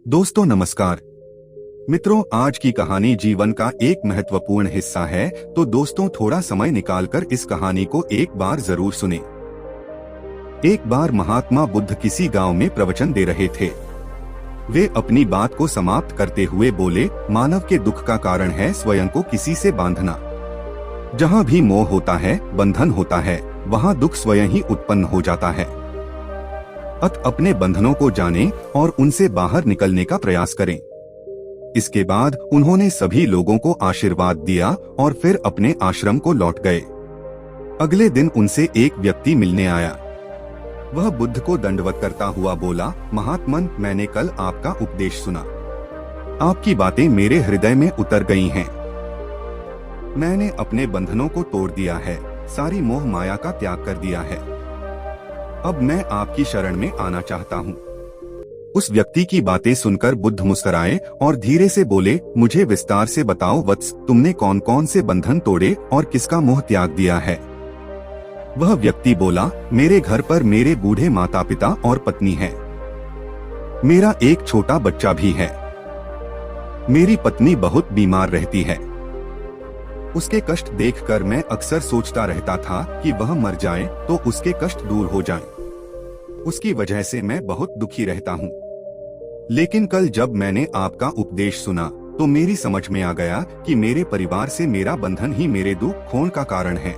दोस्तों नमस्कार। मित्रों, आज की कहानी जीवन का एक महत्वपूर्ण हिस्सा है, तो दोस्तों थोड़ा समय निकालकर इस कहानी को एक बार जरूर सुने। एक बार महात्मा बुद्ध किसी गांव में प्रवचन दे रहे थे। वे अपनी बात को समाप्त करते हुए बोले, मानव के दुख का कारण है स्वयं को किसी से बांधना। जहाँ भी मोह होता है, बंधन होता है, वहाँ दुख स्वयं ही उत्पन्न हो जाता है। अपने बंधनों को जानें और उनसे बाहर निकलने का प्रयास करें। इसके बाद उन्होंने सभी लोगों को आशीर्वाद दिया और फिर अपने आश्रम को लौट गए। अगले दिन उनसे एक व्यक्ति मिलने आया। वह बुद्ध को दंडवत करता हुआ बोला, महात्मन, मैंने कल आपका उपदेश सुना। आपकी बातें मेरे हृदय में उतर गई हैं। मैंने अपने बंधनों को तोड़ दिया है, सारी मोह माया का त्याग कर दिया है। अब मैं आपकी शरण में आना चाहता हूँ। उस व्यक्ति की बातें सुनकर बुद्ध मुस्कुराए और धीरे से बोले, मुझे विस्तार से बताओ वत्स, तुमने कौन कौन से बंधन तोड़े और किसका मोह त्याग दिया है। वह व्यक्ति बोला, मेरे घर पर मेरे बूढ़े माता पिता और पत्नी है। मेरा एक छोटा बच्चा भी है। मेरी पत्नी बहुत बीमार रहती है। उसके कष्ट देखकर मैं अक्सर सोचता रहता था कि वह मर जाए तो उसके कष्ट दूर हो जाएं। उसकी वजह से मैं बहुत दुखी रहता हूँ। लेकिन कल जब मैंने आपका उपदेश सुना तो मेरी समझ में आ गया कि मेरे परिवार से मेरा बंधन ही मेरे दुख खोन का कारण है।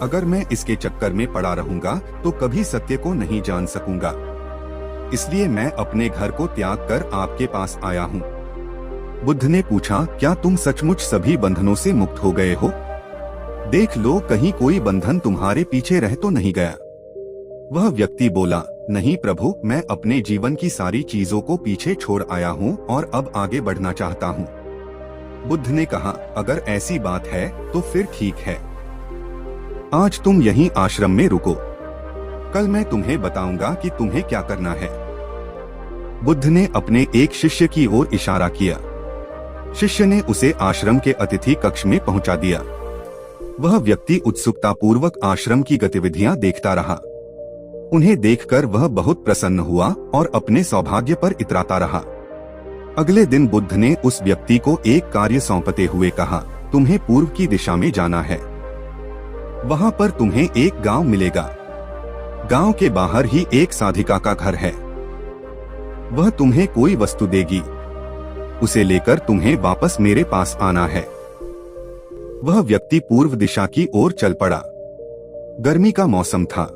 अगर मैं इसके चक्कर में पड़ा रहूंगा तो कभी सत्य को नहीं जान सकूंगा। इसलिए मैं अपने घर को त्याग कर आपके पास आया हूँ। बुद्ध ने पूछा, क्या तुम सचमुच सभी बंधनों से मुक्त हो गए हो? देख लो, कहीं कोई बंधन तुम्हारे पीछे रह तो नहीं गया। वह व्यक्ति बोला, नहीं प्रभु, मैं अपने जीवन की सारी चीजों को पीछे छोड़ आया हूँ और अब आगे बढ़ना चाहता हूँ। बुद्ध ने कहा, अगर ऐसी बात है तो फिर ठीक है। आज तुम यहीं आश्रम में रुको। कल मैं तुम्हें बताऊंगा कि तुम्हें क्या करना है। बुद्ध ने अपने एक शिष्य की ओर इशारा किया। शिष्य ने उसे आश्रम के अतिथि कक्ष में पहुंचा दिया। वह व्यक्ति उत्सुकता पूर्वक आश्रम की गतिविधियां देखता रहा। उन्हें देखकर वह बहुत प्रसन्न हुआ और अपने सौभाग्य पर इतराता रहा। अगले दिन बुद्ध ने उस व्यक्ति को एक कार्य सौंपते हुए कहा, तुम्हें पूर्व की दिशा में जाना है। वहां पर तुम्हें एक गांव मिलेगा। गांव के बाहर ही एक साधिका का घर है। वह तुम्हें कोई वस्तु देगी। उसे लेकर तुम्हें वापस मेरे पास आना है। वह व्यक्ति पूर्व दिशा की ओर चल पड़ा। गर्मी का मौसम था।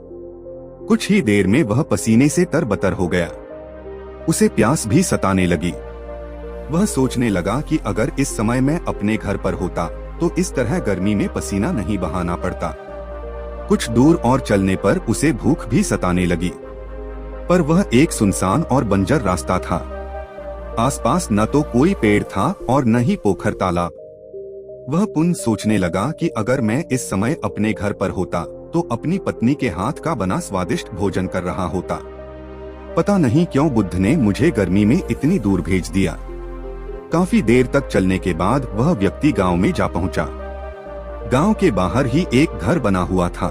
कुछ ही देर में वह पसीने से तरबतर हो गया। उसे प्यास भी सताने लगी। वह सोचने लगा कि अगर इस समय मैं अपने घर पर होता तो इस तरह गर्मी में पसीना नहीं बहाना पड़ता। कुछ दूर और चलने पर उसे भूख भी सताने लगी। पर वह एक सुनसान और बंजर रास्ता था। आसपास न तो कोई पेड़ था और न ही पोखर तालाब। वह पुनः सोचने लगा कि अगर मैं इस समय अपने घर पर होता तो अपनी पत्नी के हाथ का बना स्वादिष्ट भोजन कर रहा होता। पता नहीं क्यों बुद्ध ने मुझे गर्मी में इतनी दूर भेज दिया। काफी देर तक चलने के बाद वह व्यक्ति गांव में जा पहुंचा। गांव के बाहर ही एक घर बना हुआ था।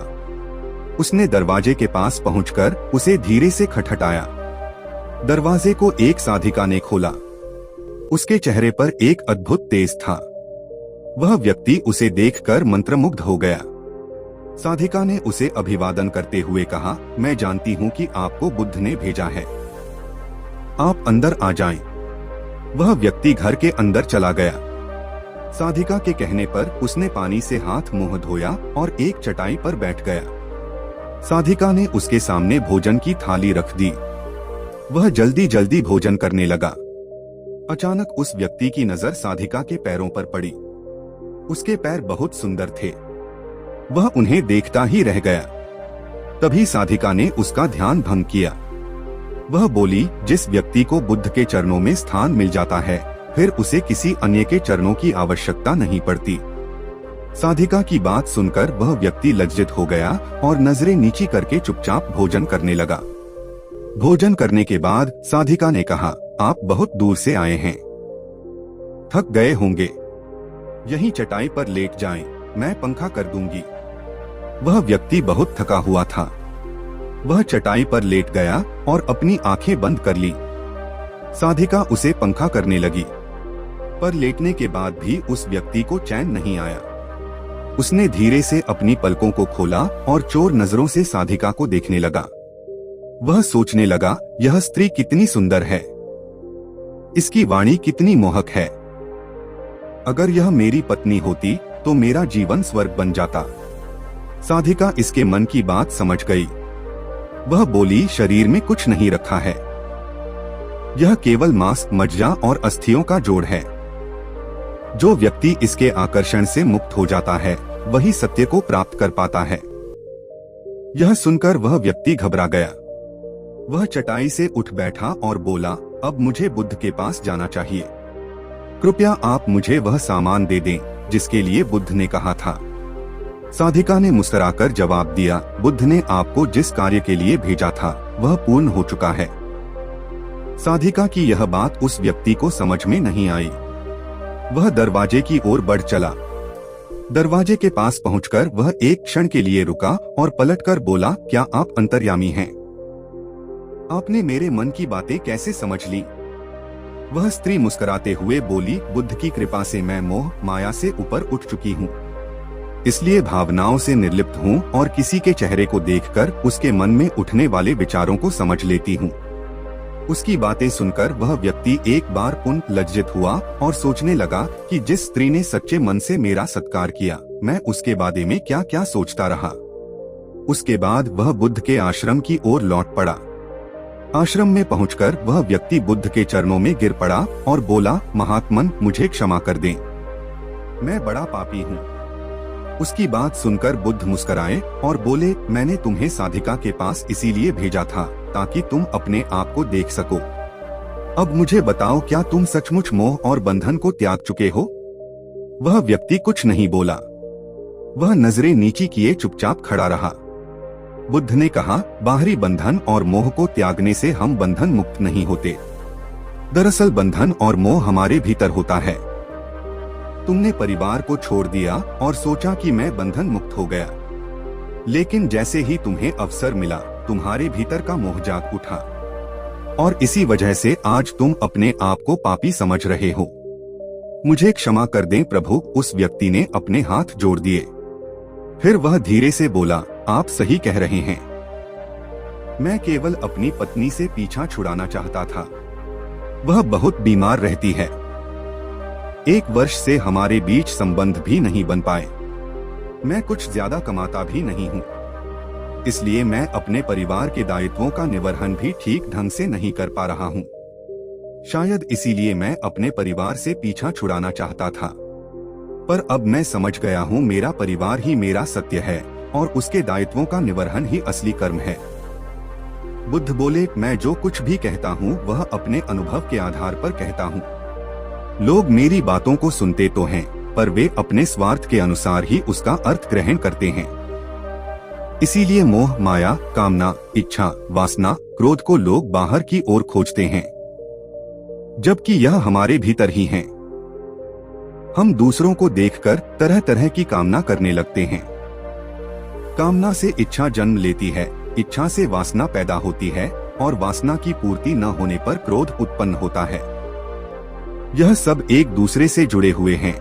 उसने दरवाजे के पास पहुंचकर उसे धीरे से खटखटाया। दरवाजे को एक साधिका ने खोला। उसके चेहरे पर एक अद्भुत तेज था। वह व्यक्ति उसे देखकर मंत्रमुग्ध हो गया। साधिका ने उसे अभिवादन करते हुए कहा, मैं जानती हूँ कि आपको बुद्ध ने भेजा है। आप अंदर आ जाएं। वह व्यक्ति घर के अंदर चला गया। साधिका के कहने पर उसने पानी से हाथ मुंह धोया और एक चटाई पर बैठ गया। साधिका ने उसके सामने भोजन की थाली रख दी। वह जल्दी जल्दी भोजन करने लगा। अचानक उस व्यक्ति की नजर साधिका के पैरों पर पड़ी। उसके पैर बहुत सुंदर थे। वह उन्हें देखता ही रह गया। तभी साधिका ने उसका ध्यान भंग किया। वह बोली, जिस व्यक्ति को बुद्ध के चरणों में स्थान मिल जाता है फिर उसे किसी अन्य के चरणों की आवश्यकता नहीं पड़ती। साधिका की बात सुनकर वह व्यक्ति लज्जित हो गया और नजरें नीची करके चुपचाप भोजन करने लगा। भोजन करने के बाद साधिका ने कहा, आप बहुत दूर से आए हैं, थक गए होंगे। यहीं चटाई पर लेट जाएं, मैं पंखा कर दूंगी। वह व्यक्ति बहुत थका हुआ था। वह चटाई पर लेट गया और अपनी आंखें बंद कर ली। साधिका उसे पंखा करने लगी, पर लेटने के बाद भी उस व्यक्ति को चैन नहीं आया। उसने धीरे से अपनी पलकों को खोला और चोर नजरों से साधिका को देखने लगा। वह सोचने लगा, यह स्त्री कितनी सुंदर है, इसकी वाणी कितनी मोहक है। अगर यह मेरी पत्नी होती तो मेरा जीवन स्वर्ग बन जाता। साधिका इसके मन की बात समझ गई। वह बोली, शरीर में कुछ नहीं रखा है, यह केवल मांस, मज्जा और अस्थियों का जोड़ है। जो व्यक्ति इसके आकर्षण से मुक्त हो जाता है वही सत्य को प्राप्त कर पाता है। यह सुनकर वह व्यक्ति घबरा गया। वह चटाई से उठ बैठा और बोला, अब मुझे बुद्ध के पास जाना चाहिए। कृपया आप मुझे वह सामान दे दें जिसके लिए बुद्ध ने कहा था। साधिका ने मुस्कुराकर जवाब दिया, बुद्ध ने आपको जिस कार्य के लिए भेजा था वह पूर्ण हो चुका है। साधिका की यह बात उस व्यक्ति को समझ में नहीं आई। वह दरवाजे की ओर बढ़ चला। दरवाजे के पास पहुंचकर वह एक क्षण के लिए रुका और पलटकर बोला, क्या आप अंतर्यामी हैं? आपने मेरे मन की बातें कैसे समझ ली? वह स्त्री मुस्कुराते हुए बोली, बुद्ध की कृपा से मैं मोह माया से ऊपर उठ चुकी हूँ, इसलिए भावनाओं से निर्लिप्त हूँ और किसी के चेहरे को देखकर उसके मन में उठने वाले विचारों को समझ लेती हूँ। उसकी बातें सुनकर वह व्यक्ति एक बार पुनः लज्जित हुआ और सोचने लगा कि जिस स्त्री ने सच्चे मन से मेरा सत्कार किया, मैं उसके बारे में क्या क्या सोचता रहा। उसके बाद वह बुद्ध के आश्रम की ओर लौट पड़ा। आश्रम में पहुंचकर वह व्यक्ति बुद्ध के चरणों में गिर पड़ा और बोला, महात्मन, मुझे क्षमा कर दें, मैं बड़ा पापी हूँ। उसकी बात सुनकर बुद्ध मुस्कुराए और बोले, मैंने तुम्हें साधिका के पास इसीलिए भेजा था ताकि तुम अपने आप को देख सको। अब मुझे बताओ, क्या तुम सचमुच मोह और बंधन को त्याग चुके हो? वह व्यक्ति कुछ नहीं बोला। वह नजरें नीची किए चुपचाप खड़ा रहा। बुद्ध ने कहा, बाहरी बंधन और मोह को त्यागने से हम बंधन मुक्त नहीं होते। दरअसल बंधन और मोह हमारे भीतर होता है। तुमने परिवार को छोड़ दिया और सोचा कि मैं बंधन मुक्त हो गया, लेकिन जैसे ही तुम्हें अवसर मिला तुम्हारे भीतर का मोह जाग उठा और इसी वजह से आज तुम अपने आप को पापी समझ रहे हो। मुझे क्षमा कर दें प्रभु। उस व्यक्ति ने अपने हाथ जोड़ दिए। फिर वह धीरे से बोला, आप सही कह रहे हैं, मैं केवल अपनी पत्नी से पीछा छुड़ाना चाहता था। वह बहुत बीमार रहती है। 1 वर्ष से हमारे बीच संबंध भी नहीं बन पाए। मैं कुछ ज्यादा कमाता भी नहीं हूँ, इसलिए मैं अपने परिवार के दायित्वों का निर्वहन भी ठीक ढंग से नहीं कर पा रहा हूँ। शायद इसीलिए मैं अपने परिवार से पीछा छुड़ाना चाहता था, पर अब मैं समझ गया हूँ मेरा परिवार ही मेरा सत्य है और उसके दायित्वों का निर्वहन ही असली कर्म है। बुद्ध बोले, मैं जो कुछ भी कहता हूँ वह अपने अनुभव के आधार पर कहता हूँ। लोग मेरी बातों को सुनते तो हैं, पर वे अपने स्वार्थ के अनुसार ही उसका अर्थ ग्रहण करते हैं। इसीलिए मोह, माया, कामना, इच्छा, वासना, क्रोध को लोग बाहर की ओर खोजते हैं, जबकि यह हमारे भीतर ही हैं। हम दूसरों को देखकर तरह तरह की कामना करने लगते हैं। कामना से इच्छा जन्म लेती है, इच्छा से वासना पैदा होती है और वासना की पूर्ति न होने पर क्रोध उत्पन्न होता है। यह सब एक दूसरे से जुड़े हुए हैं।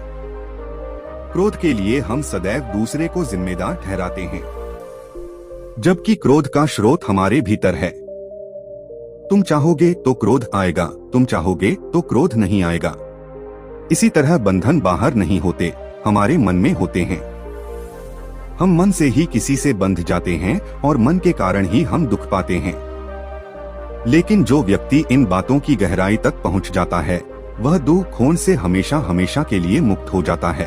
क्रोध के लिए हम सदैव दूसरे को जिम्मेदार ठहराते हैं, जबकि क्रोध का स्रोत हमारे भीतर है। तुम चाहोगे तो क्रोध आएगा, तुम चाहोगे तो क्रोध नहीं आएगा। इसी तरह बंधन बाहर नहीं होते, हमारे मन में होते हैं। हम मन से ही किसी से बंध जाते हैं और मन के कारण ही हम दुख पाते हैं। लेकिन जो व्यक्ति इन बातों की गहराई तक पहुंच जाता है वह दुख खोन से हमेशा हमेशा के लिए मुक्त हो जाता है।